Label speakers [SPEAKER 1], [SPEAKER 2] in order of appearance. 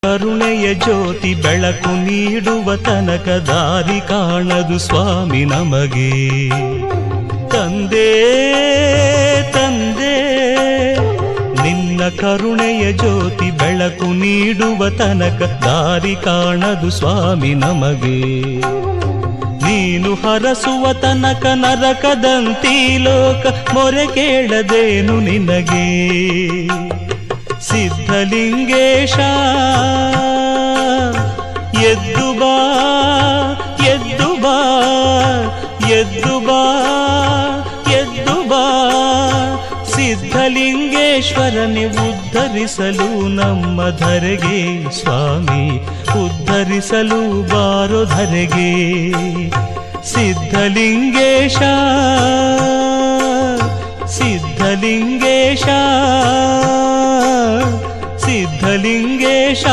[SPEAKER 1] ಕರುಣೆಯ ಜ್ಯೋತಿ ಬೆಳಕು ನೀಡುವ ತನಕ ದಾರಿ ಕಾಣದು ಸ್ವಾಮಿ ನಮಗೆ. ತಂದೆ ತಂದೆ ನಿನ್ನ ಕರುಣೆಯ ಜ್ಯೋತಿ ಬೆಳಕು ನೀಡುವ ತನಕ ದಾರಿ ಕಾಣದು ಸ್ವಾಮಿ ನಮಗೆ. ನೀನು ಹರಸುವ ತನಕ ನರಕದಂತೀ ಲೋಕ ಮೊರೆ ಕೇಳದೇನು ನಿನಗೆ. ಸಿದ್ಧಲಿಂಗೇಶ ಎದ್ದು ಬಾ ಎದ್ದು ಬಾ ಎದ್ದು ಬಾ ಎದ್ದು ಬಾ. ಸಿದ್ಧಲಿಂಗೇಶ್ವರನೆ ಉದ್ಧರಿಸಲು ನಮ್ಮ ಧರೆಗೆ ಸ್ವಾಮಿ, ಉದ್ಧರಿಸಲು ಬಾರೋ ಧರೆಗೆ. ಸಿದ್ಧಲಿಂಗೇಶ ಸಿದ್ಧಲಿಂಗೇಶ ಸಿದ್ಧಲಿಂಗೇಶ.